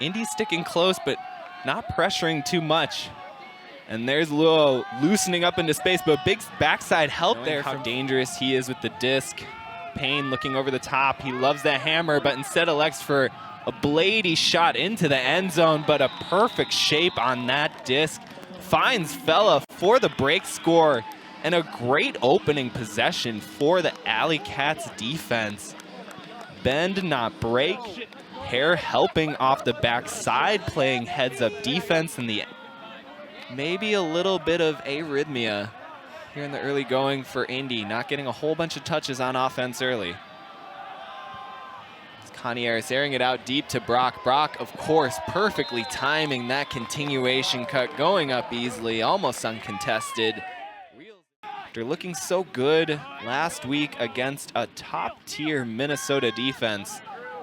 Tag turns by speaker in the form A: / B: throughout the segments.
A: Indy sticking close, but not pressuring too much. And there's Luo loosening up into space, but big backside help there. How dangerous he is with the disc. Payne looking over the top. He loves that hammer, but instead elects for a bladey shot into the end zone, but a perfect shape on that disc. Finds Fella for the break score, and a great opening possession for the AlleyCats defense. Bend, not break. Hare helping off the backside, playing heads-up defense in the maybe a little bit of arrhythmia here in the early going for Indy, not getting a whole bunch of touches on offense early. It's Caniaris airing it out deep to Brock. Brock, of course, perfectly timing that continuation cut, going up easily, almost uncontested. After looking so good last week against a top-tier Minnesota defense,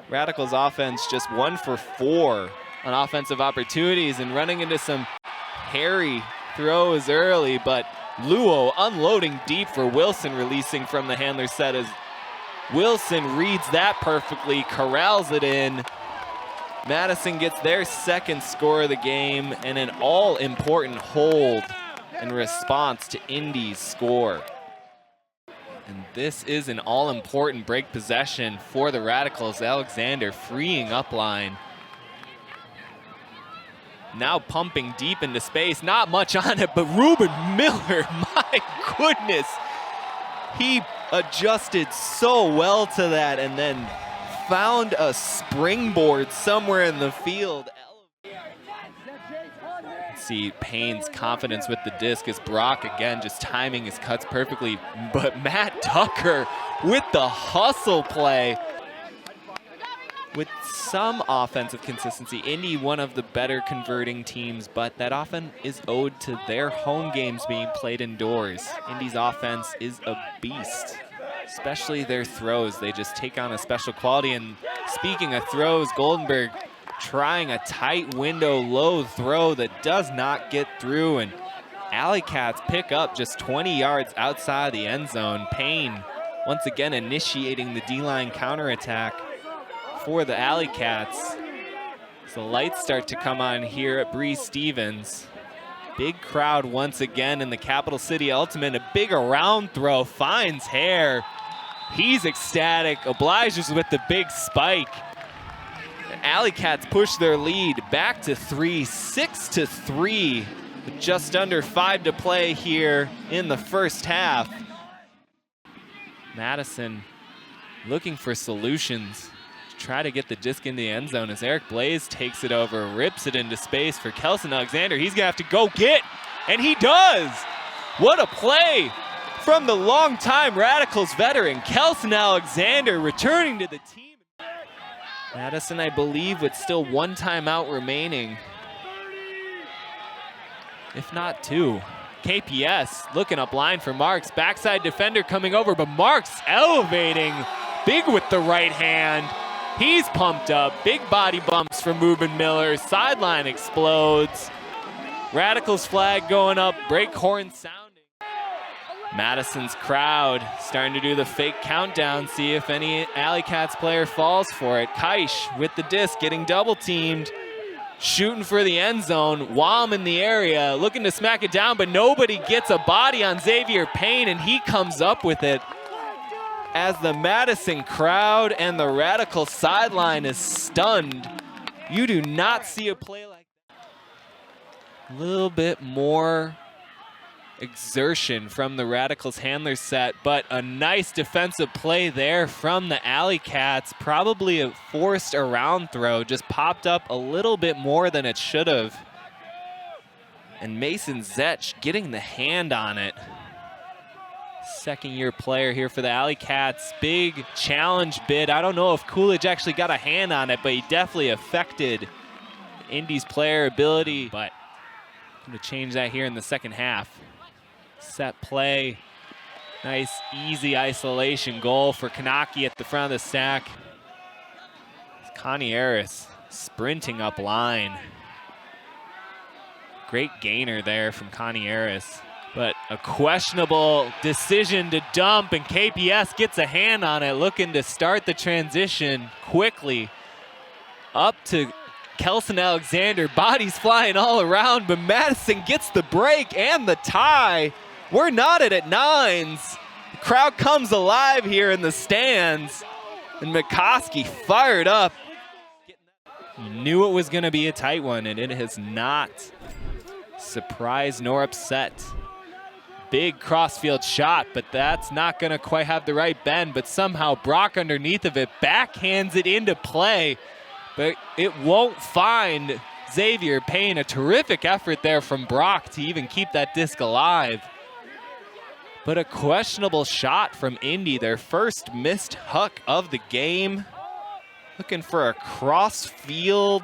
A: Radicals offense just 1 for 4 on offensive opportunities and running into some hairy throws early, but Luo unloading deep for Wilson, releasing from the handler set as Wilson reads that perfectly, corrals it in. Madison gets their second score of the game and an all-important hold in response to Indy's score. And this is an all-important break possession for the Radicals. Alexander freeing up line. Now pumping deep into space, not much on it, but Ruben Miller, my goodness. He adjusted so well to that and then found a springboard somewhere in the field. See Payne's confidence with the disc as Brock again just timing his cuts perfectly, but Matt Tucker with the hustle play. With some offensive consistency, Indy one of the better converting teams, but that often is owed to their home games being played indoors. Indy's offense is a beast, especially their throws. They just take on a special quality. And speaking of throws, Goldenberg trying a tight window low throw that does not get through, and AlleyCats pick up just 20 yards outside the end zone. Payne once again initiating the D-line counterattack for the AlleyCats. So lights start to come on here at Bree Stevens. Big crowd once again in the Capital City Ultimate. A big around throw finds Hare. He's ecstatic, obliges with the big spike. AlleyCats push their lead back to 3, 6-3, with just under 5 to play here in the first half. Madison looking for solutions to try to get the disc in the end zone as Eric Blaze takes it over, rips it into space for Kelson Alexander. He's gonna have to go get, and he does! What a play from the longtime Radicals veteran, Kelson Alexander, returning to the team. Madison, I believe, with still 1 timeout remaining, if not 2. KPS looking up line for Marks. Backside defender coming over, but Marks elevating big with the right hand. He's pumped up. Big body bumps from Ruben Miller. Sideline explodes. Radicals flag going up. Break horn sounding. Madison's crowd starting to do the fake countdown, see if any AlleyCats player falls for it. Kaish with the disc, getting double teamed, shooting for the end zone. Wom in the area, looking to smack it down, but nobody gets a body on Xavier Payne, and he comes up with it as the Madison crowd and the Radical sideline is stunned. You do not see a play like that. A little bit more exertion from the Radicals handler set, but a nice defensive play there from the AlleyCats. Probably a forced around throw, just popped up a little bit more than it should have. And Mason Zetch getting the hand on it. Second-year player here for the AlleyCats. Big challenge bid. I don't know if Coolidge actually got a hand on it, but he definitely affected Indy's player ability. But I'm going to change that here in the second half. Set play. Nice, easy isolation goal for Kanaki at the front of the stack. Caniaris sprinting up line. Great gainer there from Caniaris. But a questionable decision to dump, and KPS gets a hand on it, looking to start the transition quickly. Up to Kelson Alexander, bodies flying all around, but Madison gets the break and the tie. We're knotted at 9s. The crowd comes alive here in the stands, and McCoskey fired up. You knew it was going to be a tight one, and it has not surprised nor upset. Big crossfield shot, but that's not going to quite have the right bend, but somehow Brock underneath of it backhands it into play, but it won't find Xavier Payne. A terrific effort there from Brock to even keep that disc alive. But a questionable shot from Indy, their first missed huck of the game. Looking for a cross-field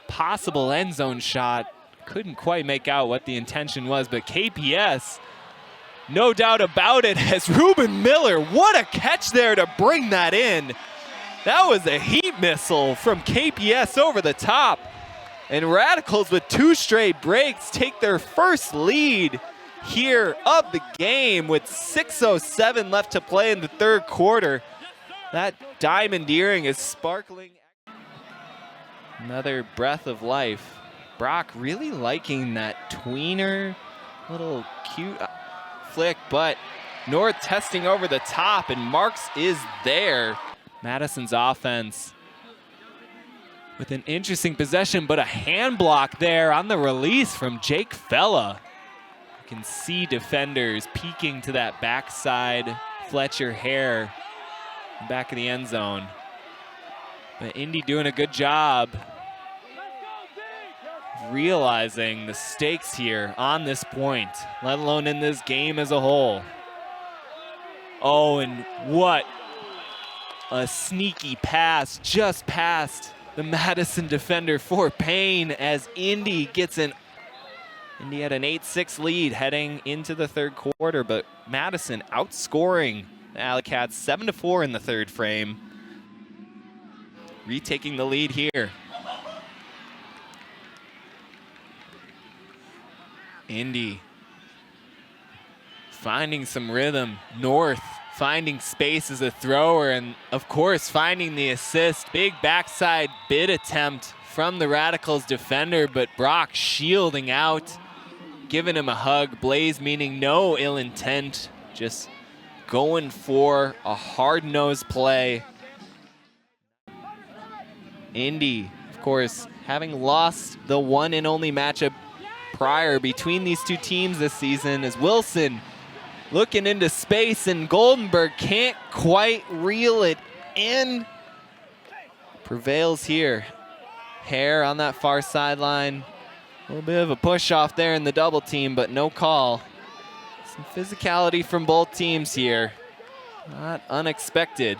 A: possible end zone shot. Couldn't quite make out what the intention was, but KPS, no doubt about it, as Ruben Miller, what a catch there to bring that in. That was a heat missile from KPS over the top. And Radicals with 2 straight breaks take their first lead here of the game with 6:07 left to play in the third quarter. That diamond earring is sparkling. Another breath of life. Brock really liking that tweener, little cute flick, but North testing over the top, and Marks is there. Madison's offense with an interesting possession, but a hand block there on the release from Jake Fella. You can see defenders peeking to that backside Fletcher Hare, back of the end zone. But Indy doing a good job realizing the stakes here on this point, let alone in this game as a whole. Oh, and what a sneaky pass just past the Madison defender for Payne as Indy gets an Indy had an 8-6 lead heading into the third quarter, but Madison outscoring the AlleyCats 7-4 in the third frame. Retaking the lead here. Indy finding some rhythm. North finding space as a thrower, and of course finding the assist. Big backside bid attempt from the Radicals defender, but Brock shielding out, giving him a hug. Blaze meaning no ill intent, just going for a hard-nosed play. Indy, of course, having lost the one and only matchup prior between these two teams this season, as Wilson looking into space and Goldenberg can't quite reel it in. Prevails here. Hare on that far sideline. A little bit of a push off there in the double team, but no call. Some physicality from both teams here. Not unexpected.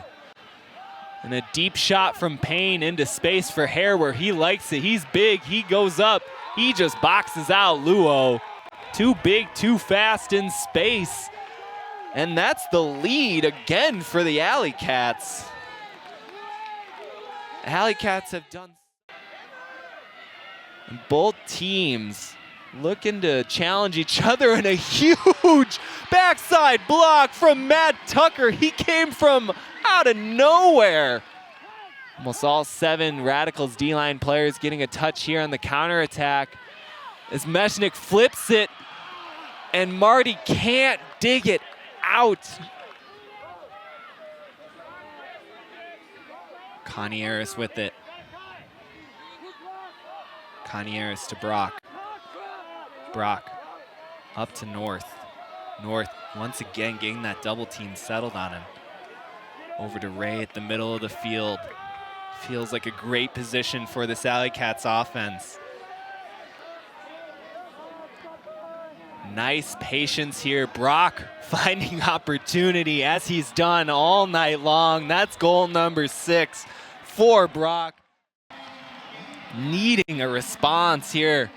A: And a deep shot from Payne into space for Hare where he likes it. He's big, he goes up. He just boxes out Luo. Too big, too fast in space. And that's the lead again for the AlleyCats. AlleyCats have done. Both teams looking to challenge each other, in a huge backside block from Matt Tucker. He came from out of nowhere. Almost all 7 Radicals D-line players getting a touch here on the counterattack as Mechanix flips it, and Marty can't dig it out. Conieris with it. Conieris to Brock. Brock up to North. North once again getting that double team settled on him. Over to Ray at the middle of the field. Feels like a great position for this AlleyCats offense. Nice patience here. Brock finding opportunity as he's done all night long. That's goal number 6 for Brock. Needing a response here.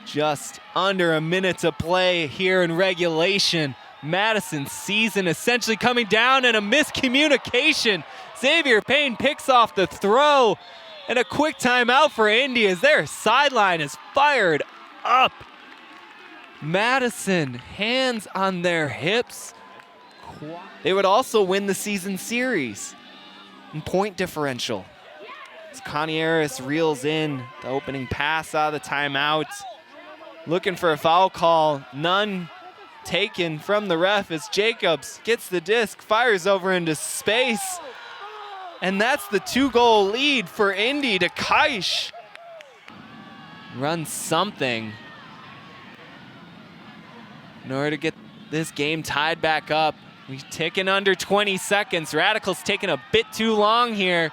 A: Just under a minute to play here in regulation. Madison's season essentially coming down, and a miscommunication. Xavier Payne picks off the throw, and a quick timeout for Indy as their sideline is fired up. Madison, hands on their hips. They would also win the season series in point differential. Connieris reels in the opening pass out of the timeout. Looking for a foul call. None taken from the ref as Jacobs gets the disc, fires over into space. And that's the 2-goal lead for Indy to Kaish. Run something in order to get this game tied back up. We're ticking under 20 seconds. Radicals taking a bit too long here.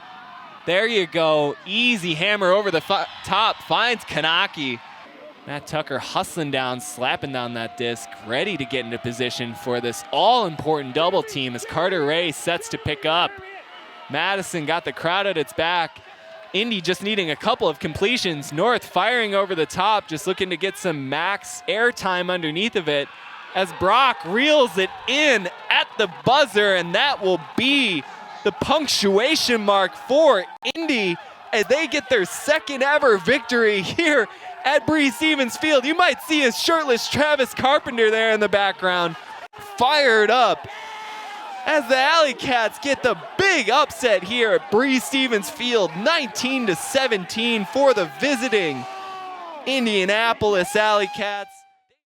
A: There you go. Easy hammer over the top. Finds Kanaki. Matt Tucker hustling down, slapping down that disc, ready to get into position for this all-important double team as Carter Ray sets to pick up. Madison got the crowd at its back. Indy just needing a couple of completions. North firing over the top, just looking to get some max airtime underneath of it as Brock reels it in at the buzzer, and that will be the punctuation mark for Indy as they get their second ever victory here at Breese Stevens Field. You might see a shirtless Travis Carpenter there in the background, fired up as the AlleyCats get the big upset here at Breese Stevens Field, 19-17 for the visiting Indianapolis AlleyCats.